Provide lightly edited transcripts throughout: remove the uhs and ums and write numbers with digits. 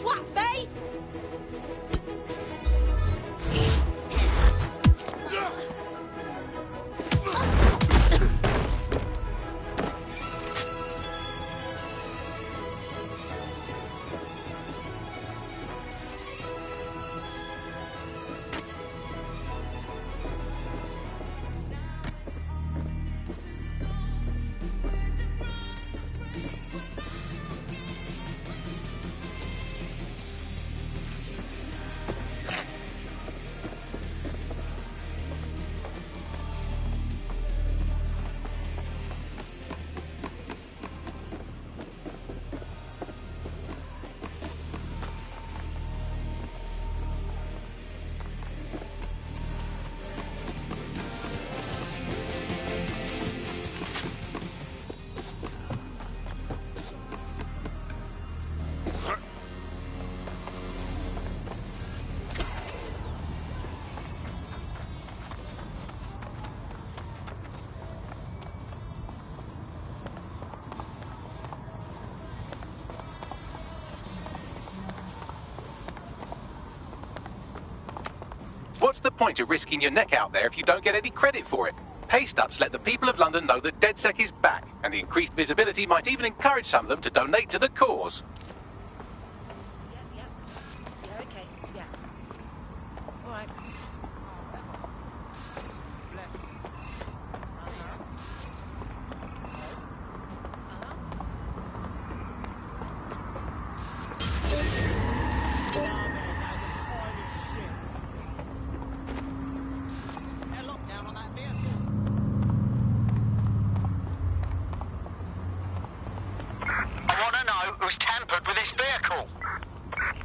twat face! What's the point of risking your neck out there if you don't get any credit for it? Pay stubs let the people of London know that DedSec is back, and the increased visibility might even encourage some of them to donate to the cause. Yeah, okay, yeah. All right. Who's tampered with this vehicle?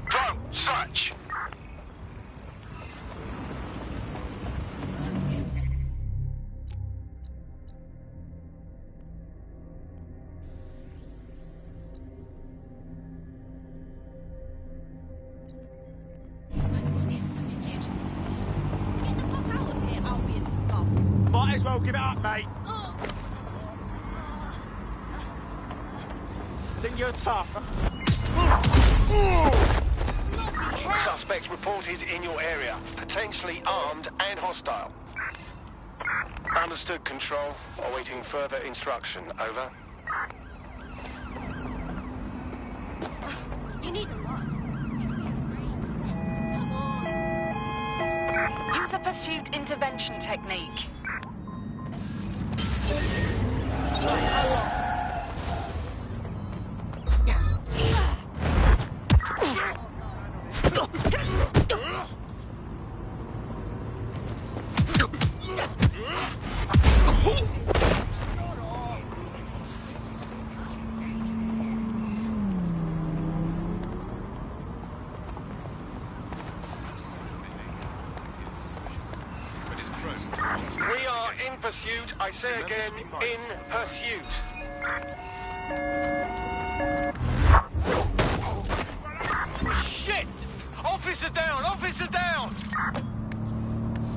Drone, search! Might as well give it up, mate. Think you're tough? Suspects reported in your area, potentially armed and hostile. Understood, Control. Awaiting further instruction. Over. You need a lot. Come on. Use a pursuit intervention technique. We are in pursuit. I say again, in pursuit. Shit! Officer down! Officer down!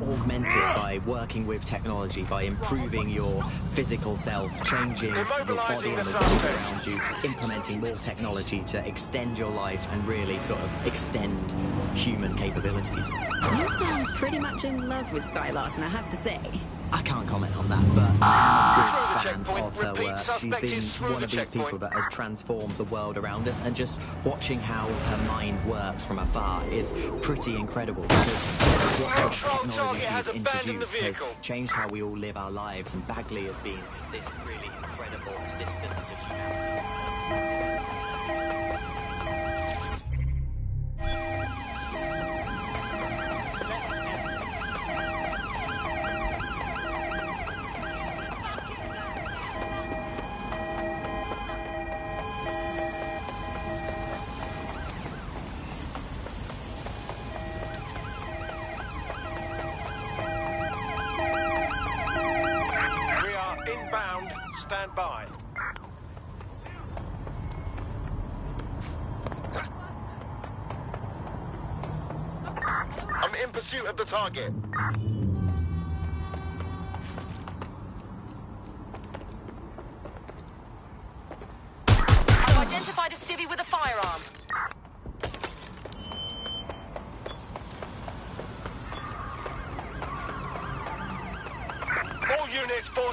Augmented by working with technology, by improving your physical self, changing your body and the world around you, implementing more technology to extend your life and really sort of extend human capabilities. You sound pretty much in love with Sky Larson, I have to say. I can't comment on that, but I'm Through the a fan checkpoint. of her Repeat, work. suspect is She's through been one the of these people checkpoint. that has transformed the world around us, and just watching how her mind works from afar is pretty incredible, because what Control technology target she's has abandoned the introduced has vehicle. changed how we all live our lives, and Bagley has been this really incredible assistance to humanity. We are inbound. Stand by. I'm in pursuit of the target. I've identified a civvy with a firearm.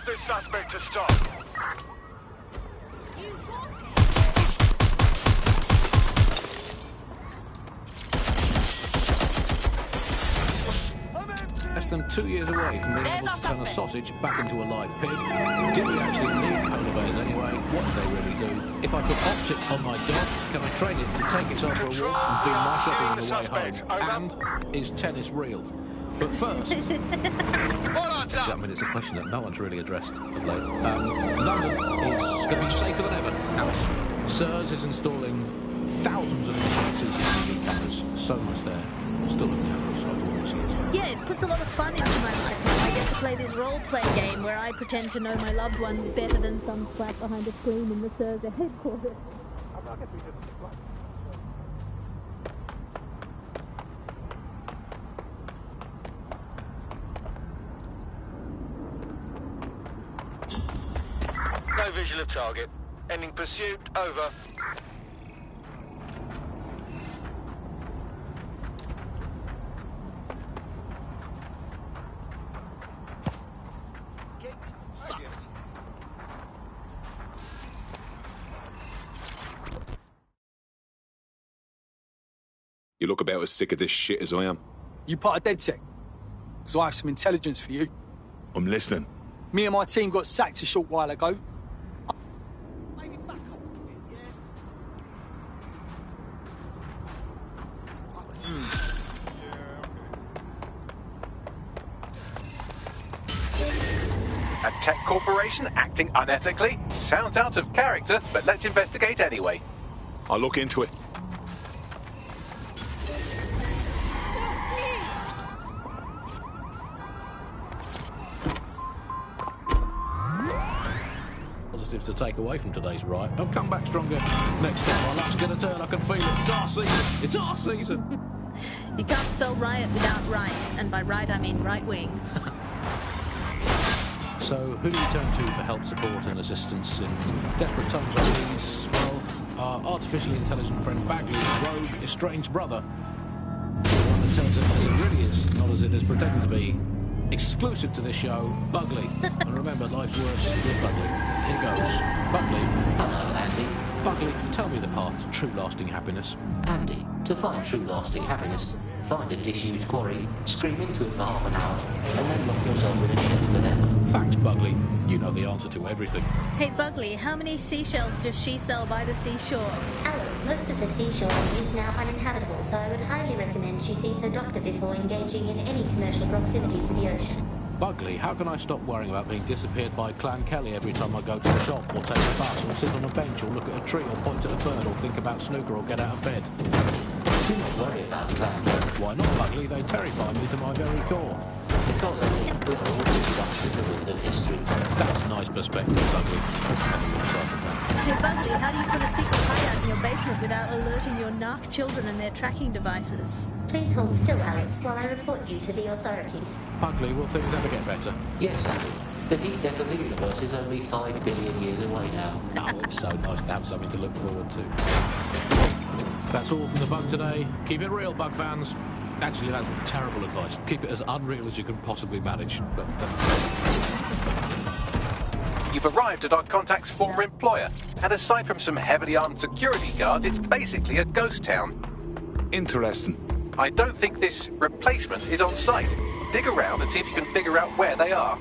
this suspect to stop. Less than 2 years away from being able to turn a sausage back into a live pig. Did we actually need polar bears anyway? What do they really do? If I put optic on my dog, can I train it to take itself for a walk and feed my shopping on the way home? And is tennis real? But first, I mean, it's a question that no one's really addressed of late. London is going to be safer than ever. Alice, SIRS is installing thousands of independent CCTV cameras. So much there. Still looking out for us after all these years. Yeah, it puts a lot of fun into my life now. I get to play this role-play game where I pretend to know my loved ones better than some crap behind a screen in the SIRS headquarters. No visual of target. Ending pursuit, over. You look about as sick of this shit as I am. You part of DedSec? Because I have some intelligence for you. I'm listening. Me and my team got sacked a short while ago. A tech corporation acting unethically? Sounds out of character, but let's investigate anyway. I'll look into it. Positive to take away from today's riot. I'll come back stronger next time. Our luck's going to turn. I can feel it. It's our season. It's our season. You can't spell riot without right, and by right I mean right wing. So, who do you turn to for help, support and assistance in desperate times like these? Well, our artificially intelligent friend Bagley's rogue, estranged brother. The one that tells it as it really is, not as it is pretending to be. Exclusive to this show, Bugley. And remember, life's worse with Bugley. Here goes. Bugley. Hello, Andy. Bugley, tell me the path to true lasting happiness. Andy, to find true lasting happiness, find a disused quarry, scream into it for half an hour, and then lock yourself in a shed forever. Thanks, Bugley. You know the answer to everything. Hey, Bugley, how many seashells does she sell by the seashore? Alice, most of the seashore is now uninhabitable, so I would highly recommend she sees her doctor before engaging in any commercial proximity to the ocean. Bugley, how can I stop worrying about being disappeared by Clan Kelly every time I go to the shop, or take a bus, or sit on a bench, or look at a tree, or point at a bird, or think about snooker, or get out of bed? Do not worry about Clan Kelly. Why not, Bugley? They terrify me to my very core. Because I think we're all lost in the wind of history. That's nice perspective, Bugley. Hey, Bugley, how do you put a secret hideout in your basement without alerting your narc children and their tracking devices? Please hold still, Alice, while I report you to the authorities. Bugley, will things ever get better? Yes, Andy. The heat death of the universe is only 5 billion years away now. Oh, it's so nice to have something to look forward to. That's all from the Bug today. Keep it real, Bug fans. Actually, that's terrible advice. Keep it as unreal as you can possibly manage. But, You've arrived at our contact's former employer, and aside from some heavily armed security guards, it's basically a ghost town. Interesting. I don't think this replacement is on site. Dig around and see if you can figure out where they are.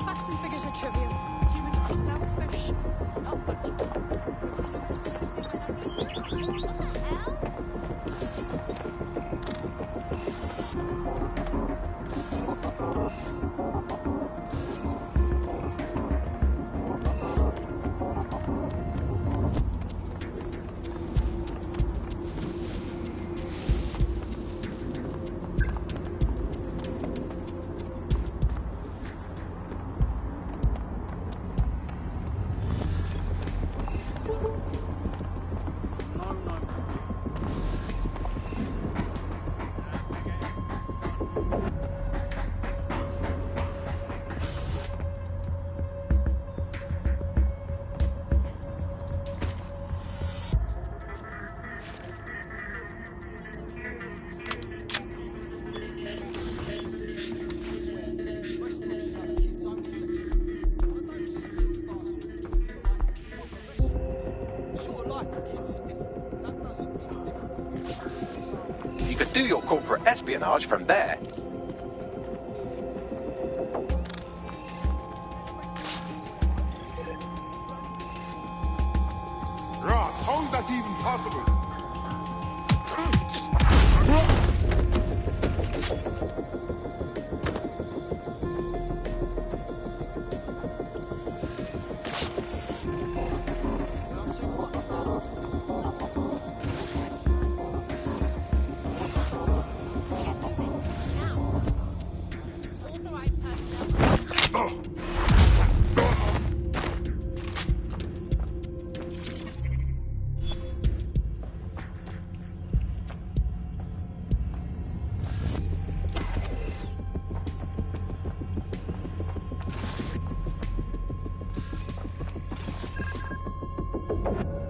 Facts and figures are trivial. Humans are selfish. Not much. do your corporate espionage from there. Ross, how is that even possible?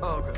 Oh, God.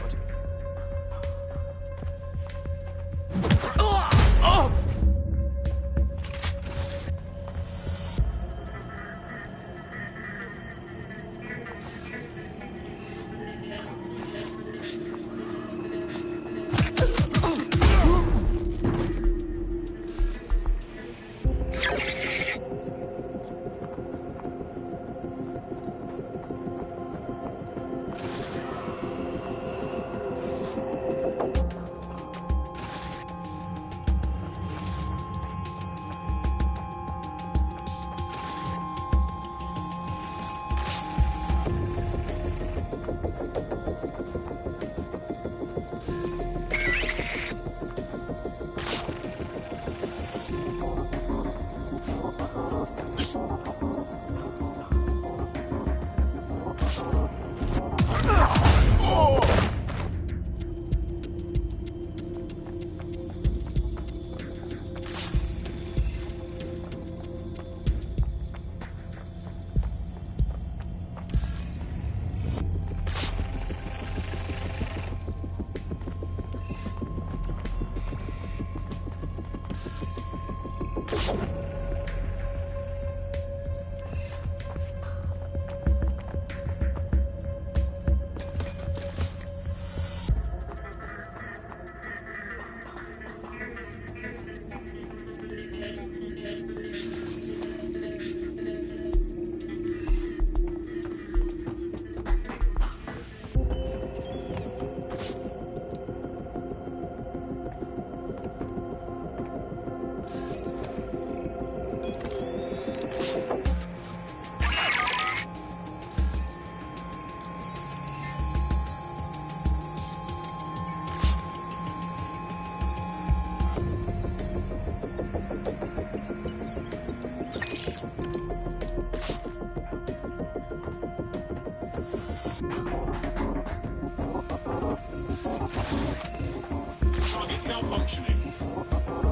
Target malfunctioning.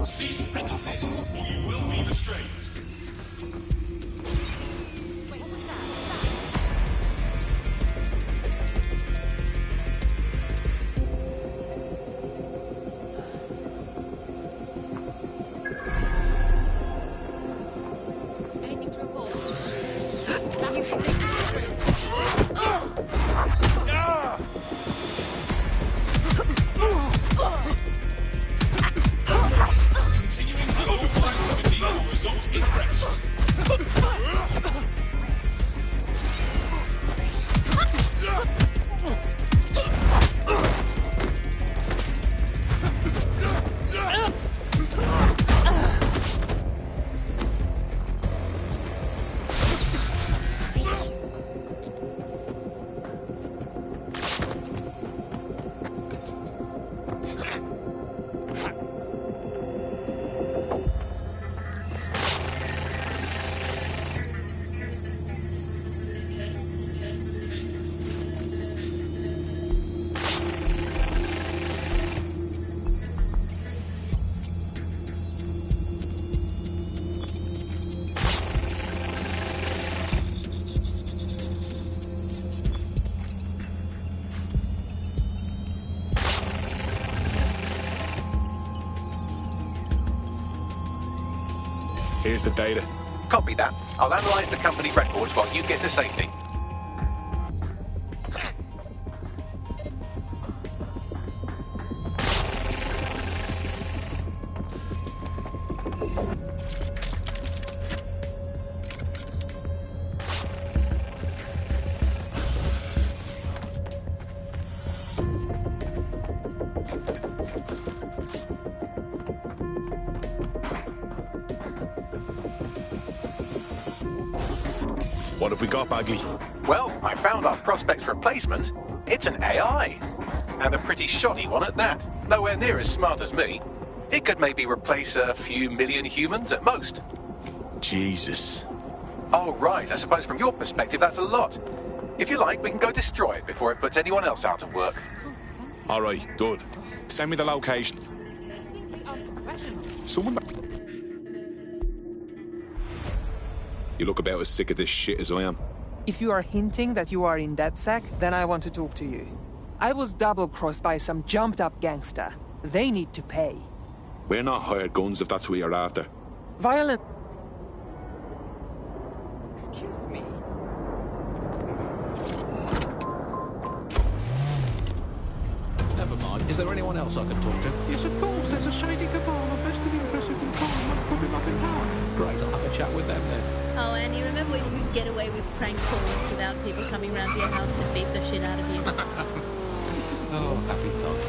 Cease and desist, or you will be restrained. Anything to report? Continuing global activity will result in rest. Here's the data. Copy that. I'll analyse the company records while you get to safety. What have we got, Bagley? Well, I found our prospect's replacement. It's an AI. And a pretty shoddy one at that. Nowhere near as smart as me. It could maybe replace a few million humans at most. Jesus. Oh, right. I suppose from your perspective, that's a lot. If you like, we can go destroy it before it puts anyone else out of work. All right, good. Send me the location. Someone... You look about as sick of this shit as I am. If you are hinting that you are in DedSec, then I want to talk to you. I was double-crossed by some jumped-up gangster. They need to pay. We're not hired guns if that's what you're after. Violent... Excuse me. Never mind. Is there anyone else I can talk to? Yes, of course. There's a shady cabal of vested interested in Parliament putting up in power. Great, I'll have a chat with them then. Oh, and you remember when you could get away with prank calls without people coming round to your house to beat the shit out of you? Oh, happy times.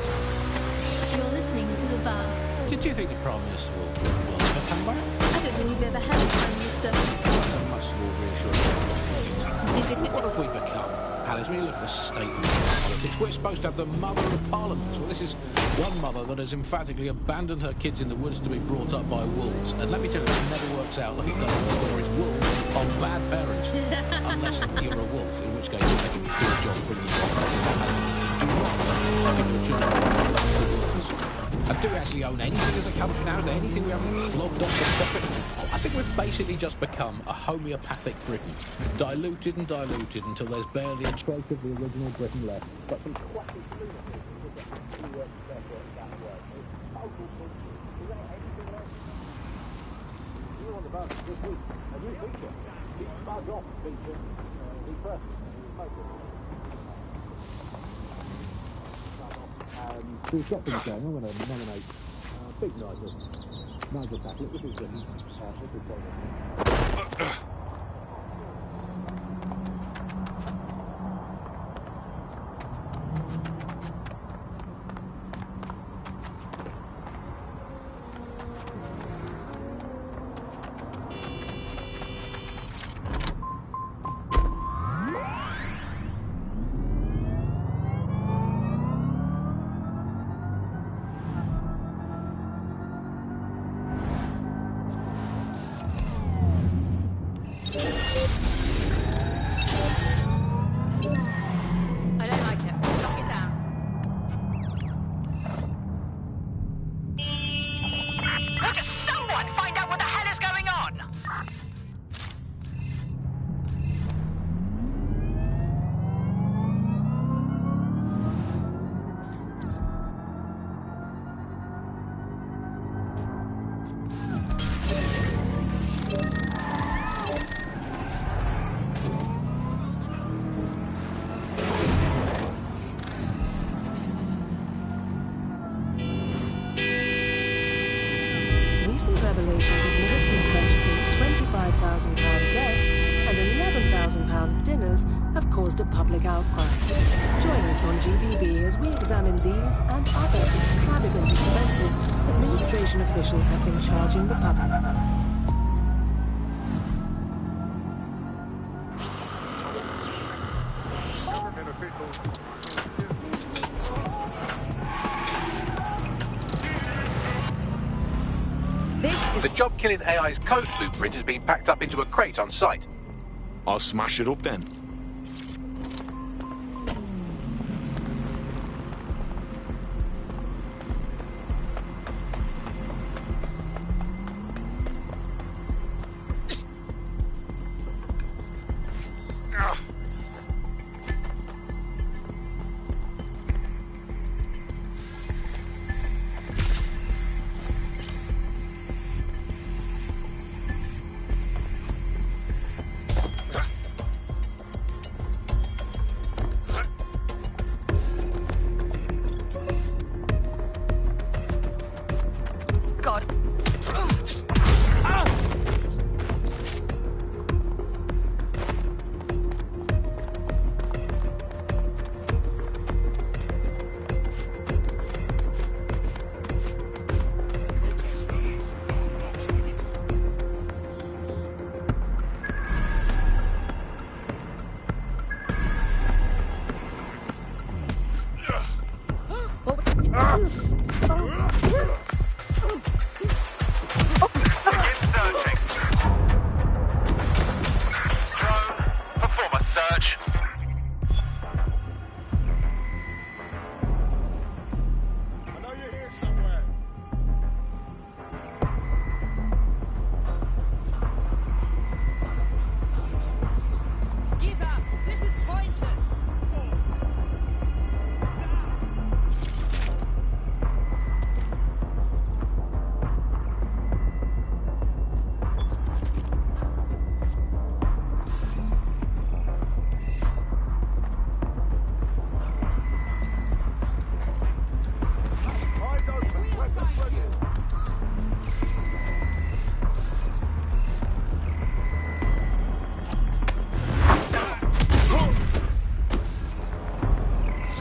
You're listening to The Bar. Did you think the Prime Minister will ever come back? I don't think we've ever had a Prime Minister. That must have all reassured me. What have we become? Alice, when you look at the state of politics, we're supposed to have the mother of Parliament. Well, this is one mother that has emphatically abandoned her kids in the woods to be brought up by wolves. And let me tell you, it never works out like it does in the stories. Wolves are bad parents. Unless you're a wolf, in which case you're making a good job bringing you up. Do not give your children wolves. And do we actually own anything as a country now? Is there anything we haven't flogged off the profit? I think we've basically just become a homeopathic Britain. Diluted and diluted until there's barely a trace of the original Britain left. But some quacky we've got things going. I'm going to nominate Big Nigel. Nigel Catholic. This is Britain. This is revelations of ministers purchasing £25,000 desks and £11,000 dinners have caused a public outcry. Join us on GBB as we examine these and other extravagant expenses administration officials have been charging the public. The job-killing AI's code blueprint has been packed up into a crate on site. I'll smash it up then. search. I know you're here somewhere. Give up. This is pointless. Eyes open. Weapons ready.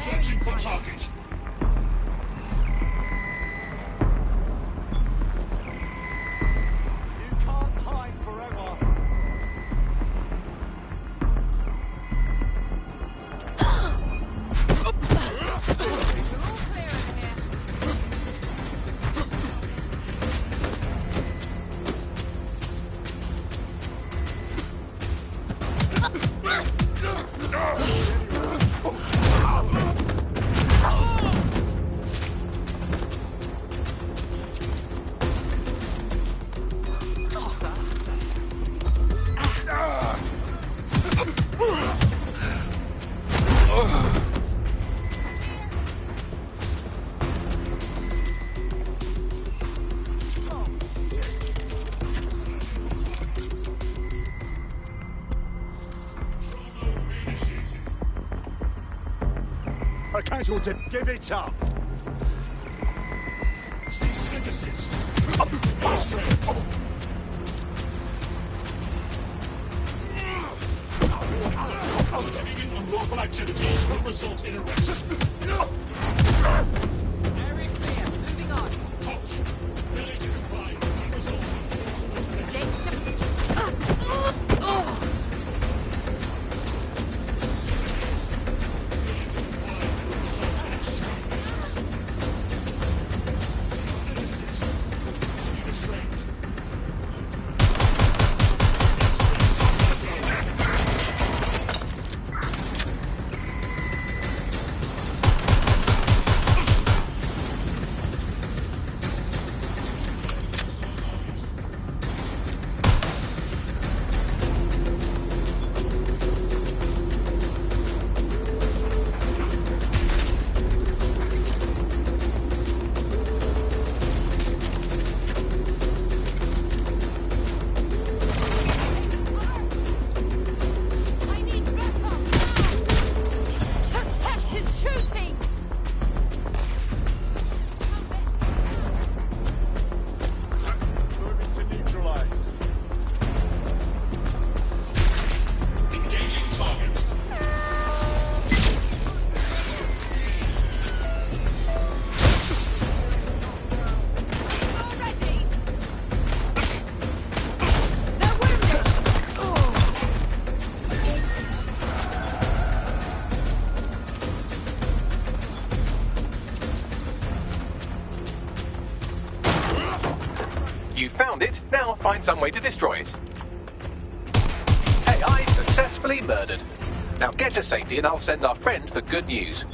Searching for target. You can't hide forever. All clear in here. A casualty. Give it up. Cease and desist. Restraint. Continuing unlawful activity will result in arrest. Area clear. Moving on. Halt. Failure to comply will result I need backup. Suspect is shooting. Moving to neutralize. engaging target. Already. They're wounded. You found it, now find some way to destroy it. AI successfully murdered. Now get to safety and I'll send our friend the good news.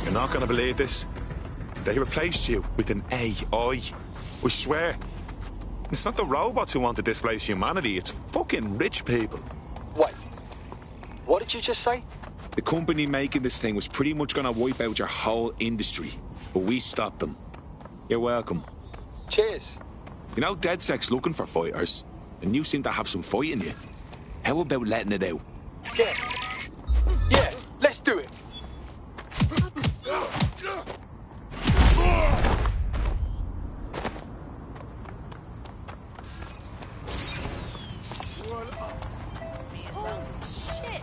You're not gonna believe this. They replaced you with an AI. I swear. It's not the robots who want to displace humanity, it's fucking rich people. Wait. What did you just say? The company making this thing was pretty much gonna wipe out your whole industry, but we stopped them. You're welcome. Cheers. You know, DedSec's looking for fighters, and you seem to have some fight in you. How about letting it out? Yeah. Yeah, let's do it. Oh, shit.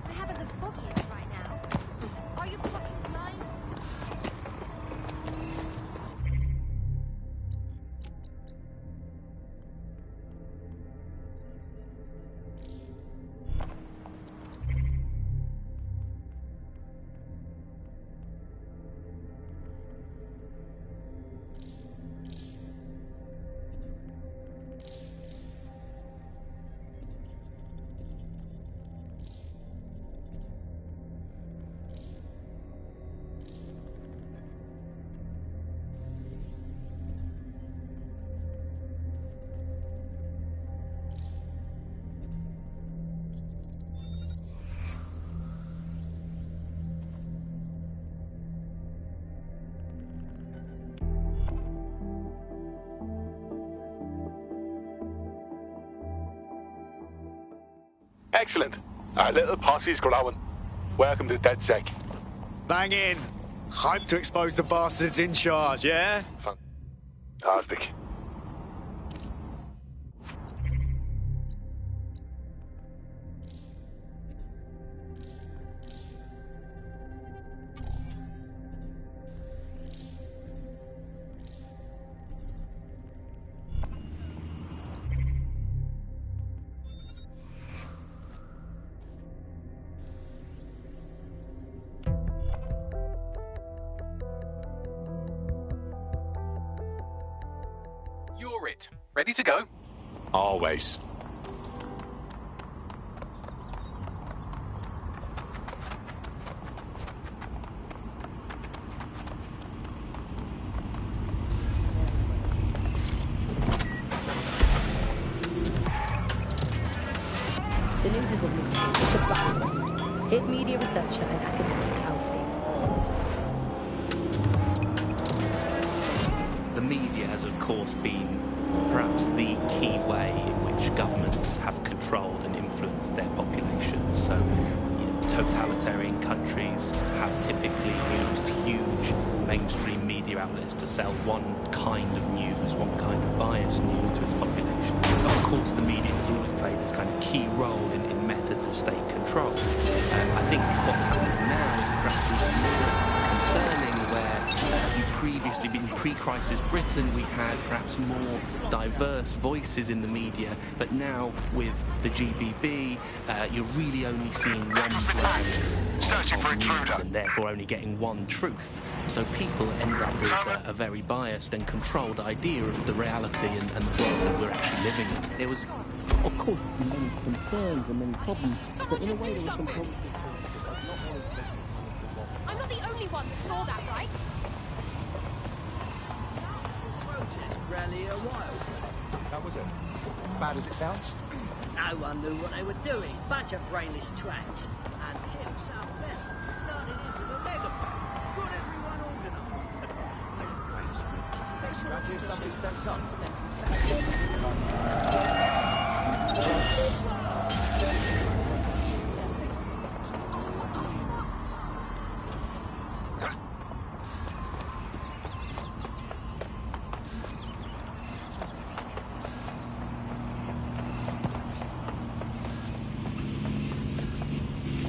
I haven't the foggiest right now. Excellent. Our little posse's growing. Welcome to DedSec. Bang in. Hype to expose the bastards in charge, yeah? Fantastic. You're it. Ready to go? Always. The news is a news. It's a fact. Here's media researcher and academic Alfie. The media has, of course, been perhaps the key way in which governments have controlled and influenced their populations. So, totalitarian countries have typically used huge mainstream media outlets to sell one kind of news, one kind of biased news to its population. Of course, the media has always played this kind of key role in methods of state control. I think what's happening now is perhaps even more concerning, where in pre-crisis Britain we had perhaps more diverse voices in the media, but now with the GBB you're really only seeing one Searching for intruder, and therefore only getting one truth. So people end up with a very biased and controlled idea of the reality and the world that we're actually living in. There was, of course, many concerns and many problems, but in a way there were some problems. I'm not the only one that saw that, right? Rally a while. That was it. As bad as it sounds? No one knew what they were doing. Bunch of brainless twats. Until something started into the megaphone. Got everyone organised. Glad to hear somebody stepped up.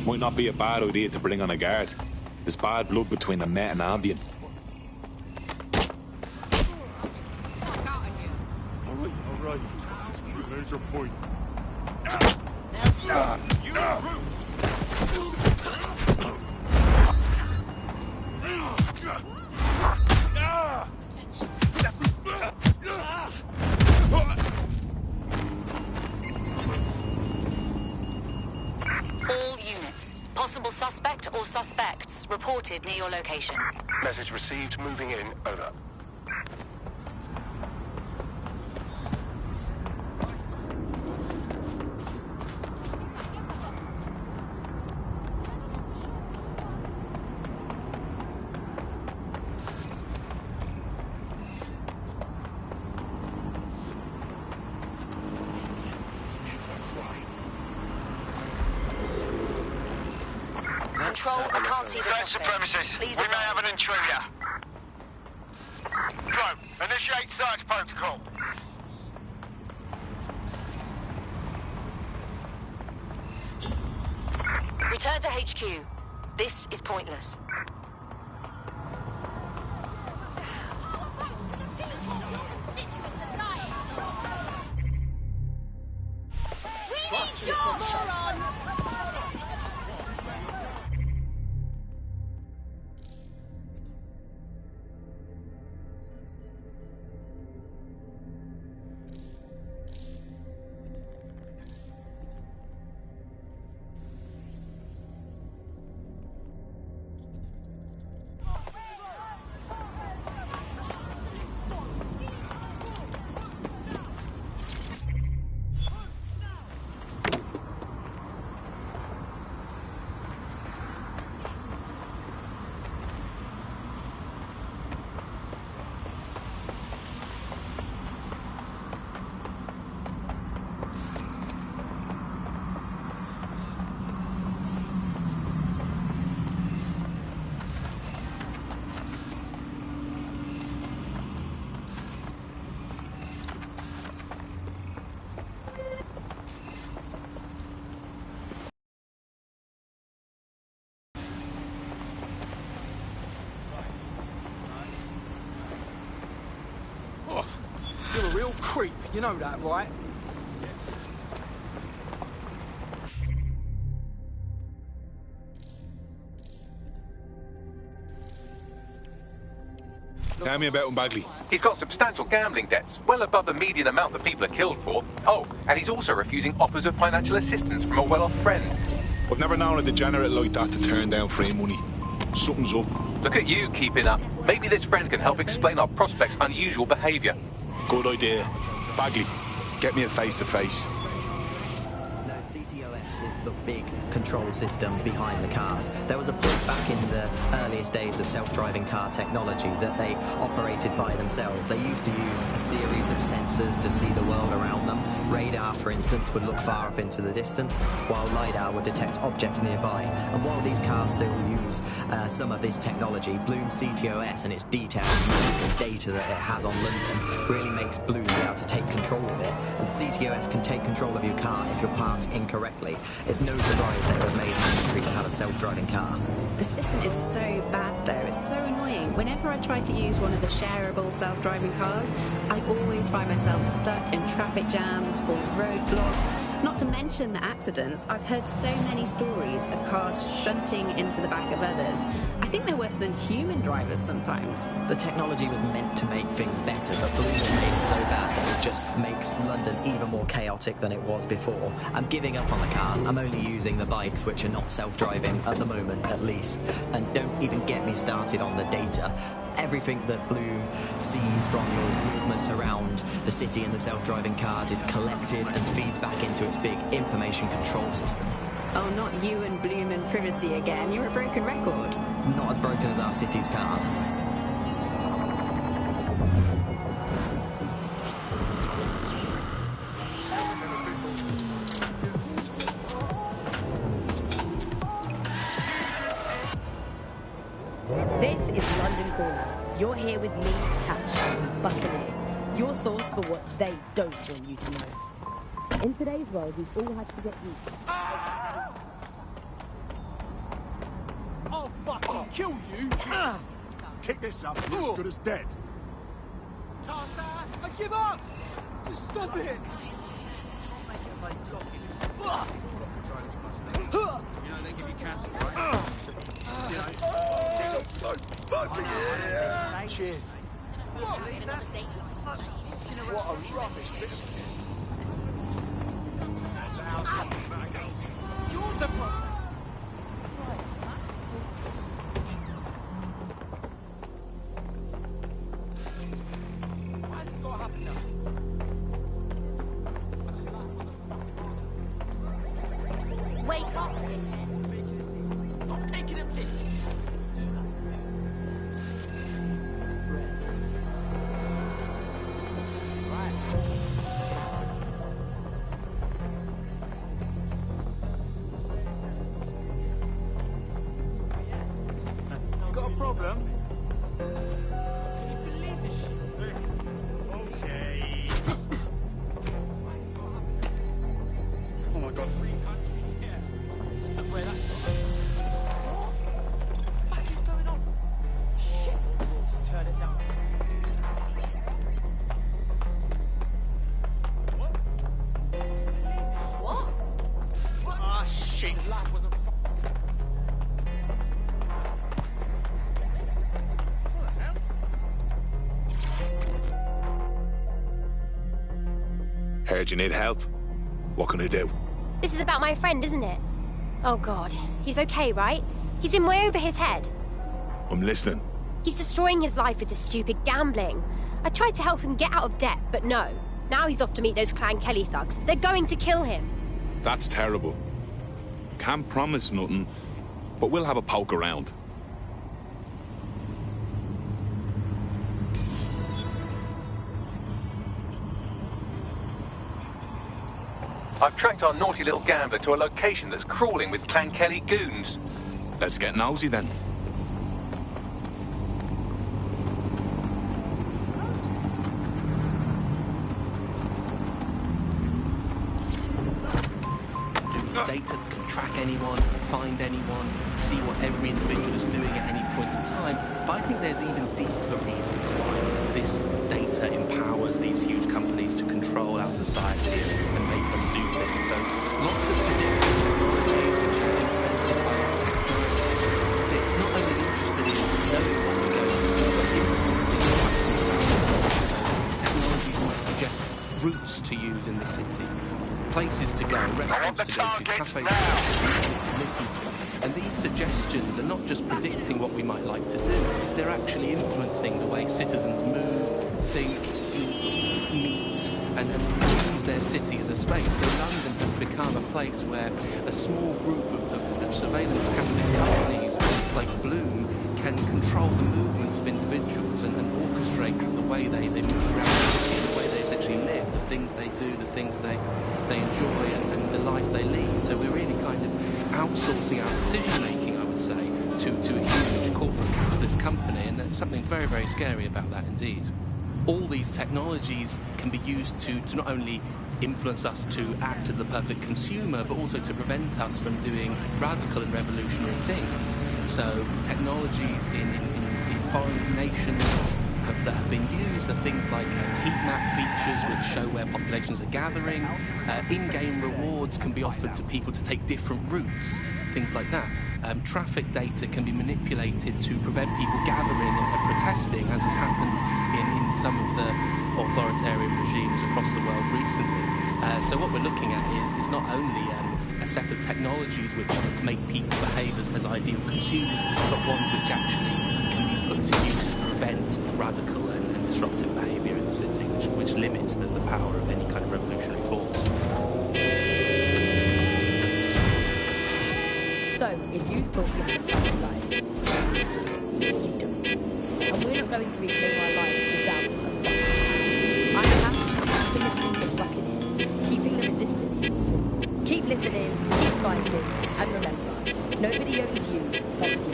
Might not be a bad idea to bring on a guard. There's bad blood between the Met and Albion. Alright. There's your point. All units. Possible suspect or suspects reported near your location. Message received, moving in, over. Control, I can't see the Search the premises. We may have an intruder. Drone, initiate search protocol. Return to HQ. This is pointless. We need jobs! creep, you know that, right? Tell me about him, Bagley. He's got substantial gambling debts, well above the median amount that people are killed for. Oh, and he's also refusing offers of financial assistance from a well-off friend. I've never known a degenerate like that to turn down free money. Something's up. Look at you keeping up. Maybe this friend can help explain our prospect's unusual behaviour. Good idea. Bagley, get me a face-to-face. No, CTOS is the big control system behind the cars. There was a point back in the earliest days of self-driving car technology that they operated by themselves. They used to use a series of sensors to see the world around them. Radar, for instance, would look far off into the distance, while LiDAR would detect objects nearby. And while these cars still use some of this technology, Bloom's CTOS and its detailed maps and data that it has on London really makes Bloom be able to take control of it. And CTOS can take control of your car if you're parked incorrectly. It's no surprise that it was made mandatory to have a self-driving car. The system is so bad though, it's so annoying. Whenever I try to use one of the shareable self-driving cars, I always find myself stuck in traffic jams or roadblocks. Not to mention the accidents. I've heard so many stories of cars shunting into the back of others. I think they're worse than human drivers sometimes. The technology was meant to make things better, but Bloom has made it so bad that it just makes London even more chaotic than it was before. I'm giving up on the cars. I'm only using the bikes, which are not self-driving at the moment, at least. And don't even get me started on the data. Everything that Bloom sees from your movements around the city and the self-driving cars is collected and feeds back into its big information control system. Oh, not you and Bloom and privacy again. You're a broken record. Not as broken as our city's cars. This is London Corner. You're here with me, Tash, Buccaneer, your source for what they don't want you to know. In today's world, we've all had to get used to. I'll fucking kill you! Kick this up, you're as good as dead. I give up! Just stop it! You know, they give you cancer, right? You know. Cheers. What a rubbish bit of kit. That's how You're the problem. Why has this got to happen now? Wake up! Stop taking a piss! You got a problem? Okay. Oh my god. Look where that's gone. What the fuck is going on? Shit! Just turn it down. What? Ah, shit. His life wasn't Heard you need help. What can I do? This is about my friend, isn't it? Oh God, he's okay, right? He's in way over his head. I'm listening. He's destroying his life with this stupid gambling. I tried to help him get out of debt, but no. Now he's off to meet those Clan Kelly thugs. They're going to kill him. That's terrible. Can't promise nothing, but we'll have a poke around. I've tracked our naughty little gambler to a location that's crawling with Clan Kelly goons. Let's get nosy then. Data can track anyone, find anyone, see what every individual is doing at any point in time. But I think there's even deeper reasons why this data data empowers these huge companies to control our society and make us do things. So lots of predictive technology which are implemented by this technology. It's not only interested in knowing what we're going to do, but influencing the life around. Technologies might suggest routes to use in the city, places to go, restaurants to go to, cafes to music to listen to. And these suggestions are not just predicting what we might like to do, they're actually influencing the way citizens move, think, eat, meet, and use their city as a space. So London has become a place where a small group of surveillance capitalist companies like Bloom can control the movements of individuals and orchestrate the way they move around the city, the way they essentially live, the things they do, the things they enjoy, and the life they lead. So we're really kind of outsourcing our decision-making, I would say, to a huge corporate capitalist company, and there's something very, very scary about that indeed. All these technologies can be used to not only influence us to act as the perfect consumer, but also to prevent us from doing radical and revolutionary things. So technologies in foreign nations that have been used are things like heat map features which show where populations are gathering. In-game rewards can be offered to people to take different routes, things like that. Traffic data can be manipulated to prevent people gathering and protesting, as has happened in some of the authoritarian regimes across the world recently. So what we're looking at is not only a set of technologies which make people behave as ideal consumers, but ones which actually can be put to use to prevent radical and disruptive behaviour in the city, which limits the power of any kind of revolutionary force. So, if you thought you had a better life, you don't. And we're not going to be living our lives without a fight. I have to listen to Buccaneer, keeping the resistance. Keep listening, keep fighting, and remember, nobody owes you but you.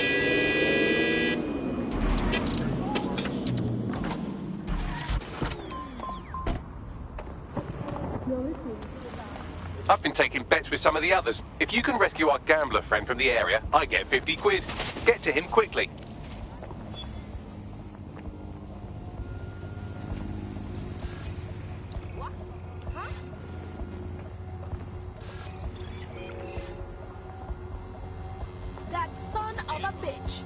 I've been taking bets with some of the others. If you can rescue our gambler friend from the area, I get 50 quid. Get to him quickly. That son of a bitch!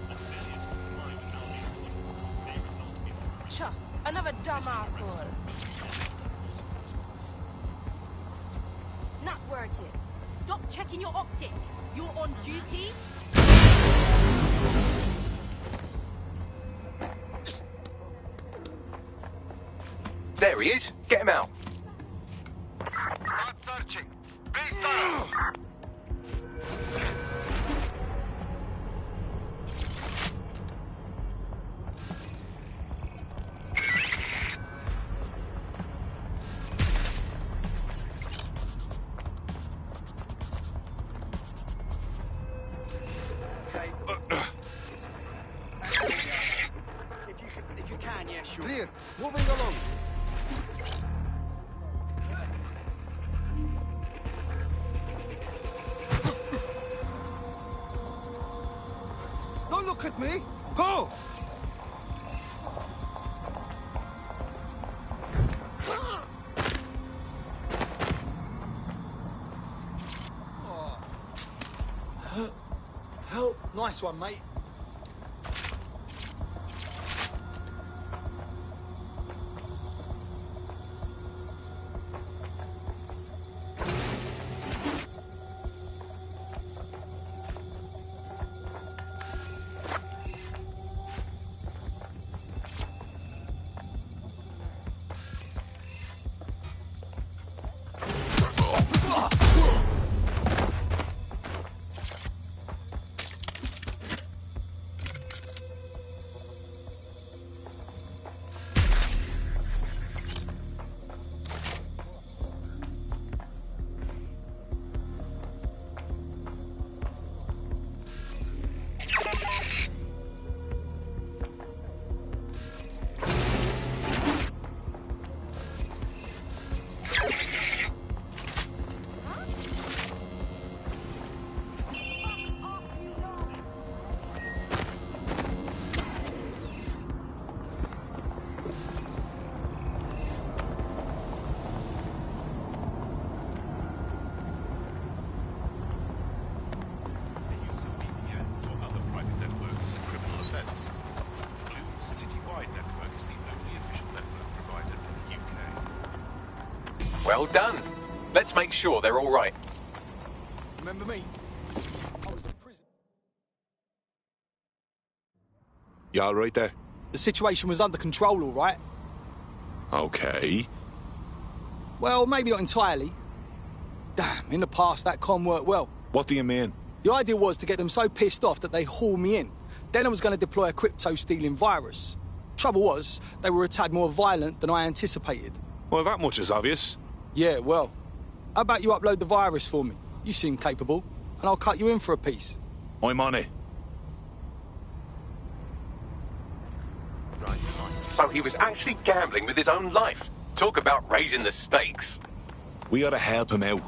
Chuh, another dumb asshole. Not worth it. Stop checking your optic. You're on duty? There he is. Get him out. Start searching. Be thorough. If you can, yeah, sure. Clear. Moving along. Don't look at me! Go! Help! Nice one, mate. Well done. Let's make sure they're all right. Remember me? I was in prison. You all right there? The situation was under control, all right? Okay. Well, maybe not entirely. Damn, in the past that con worked well. What do you mean? The idea was to get them so pissed off that they haul me in. Then I was going to deploy a crypto-stealing virus. Trouble was, they were a tad more violent than I anticipated. Well, that much is obvious. Yeah, well, how about you upload the virus for me? You seem capable, and I'll cut you in for a piece. I'm on it. So he was actually gambling with his own life. Talk about raising the stakes. We ought to help him out.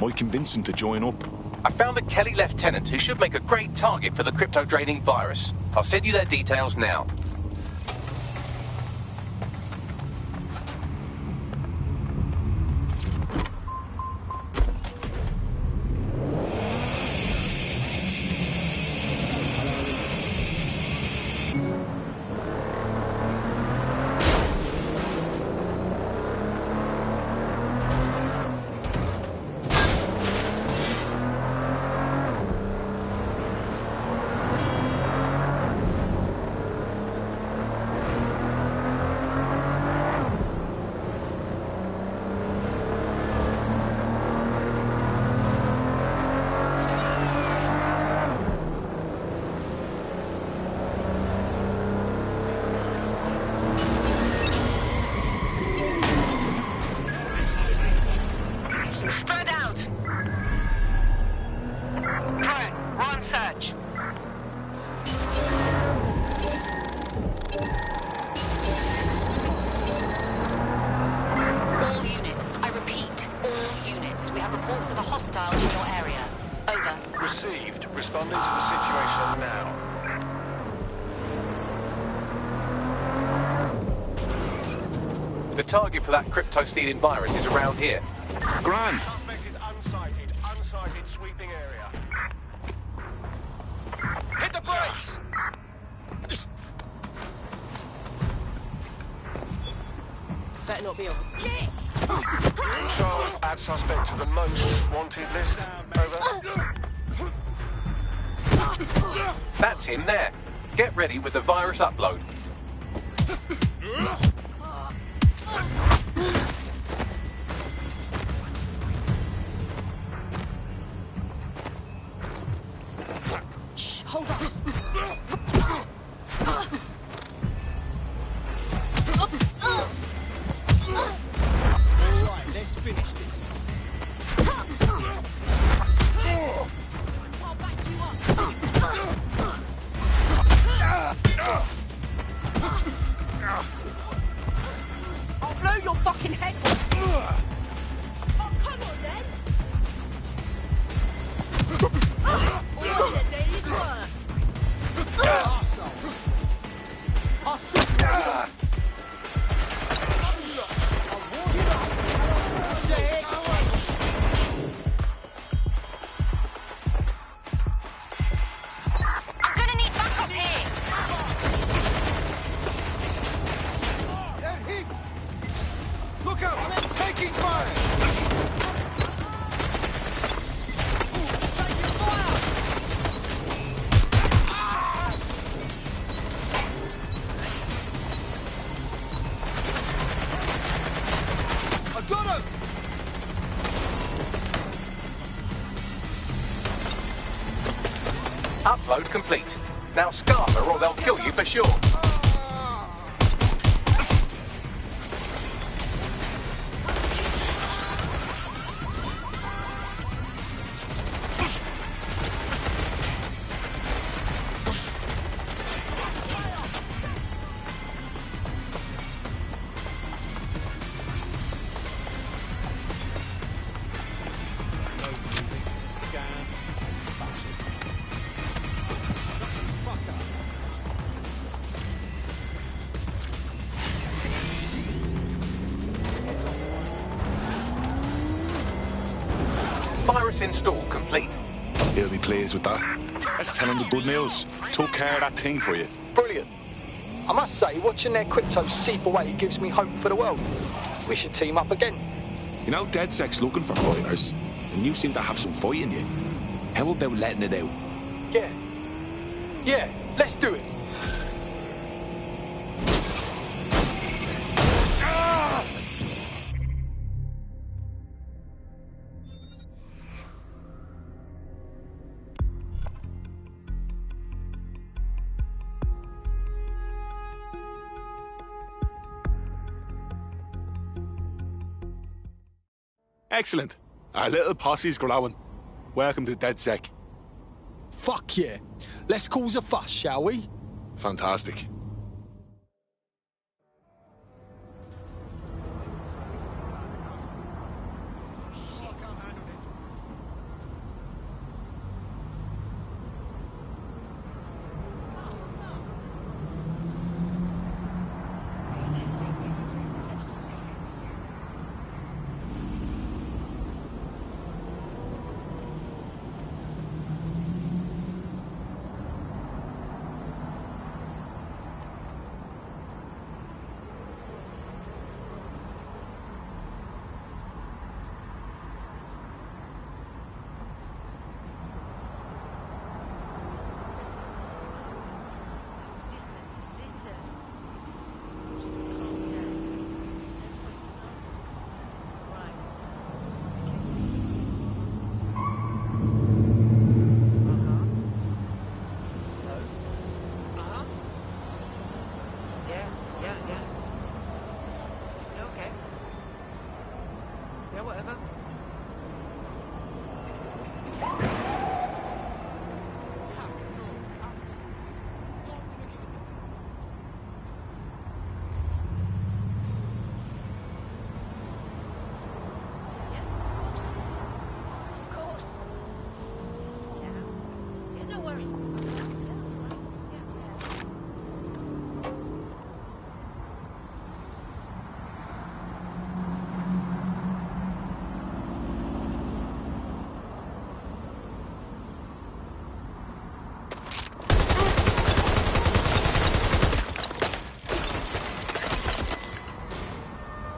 Might convince him to join up. I found a Kelly lieutenant who should make a great target for the crypto-draining virus. I'll send you their details now. Spread out! Drone, we're on search. All units, I repeat, all units. We have reports of a hostile in your area. Over. Received. Responding to the situation now. The target for that crypto-stealing virus is around here. Grand. Suspect is unsighted. Unsighted sweeping area. Hit the brakes! Better not be on. Control, add suspect to the most wanted list. Over. That's him there. Get ready with the virus upload. Hold on. Alright, let's finish this. I'll back you up. I'll blow your fucking head off. Oh, come on then. All in a day's work. I'll shoot you. I'm gonna need backup here. Look out! Taking fire! I got him! Upload complete. Now scarf her or they'll kill you for sure. Virus install complete. He'll be pleased with that. Let's tell him the good news. Took care of that thing for you. Brilliant. I must say, watching their crypto seep away gives me hope for the world. We should team up again. You know, DedSec's looking for fighters, and you seem to have some fight in you. How about letting it out? Yeah. Yeah, let's do it. Excellent. Our little posse's growing. Welcome to DedSec. Fuck yeah. Let's cause a fuss, shall we? Fantastic.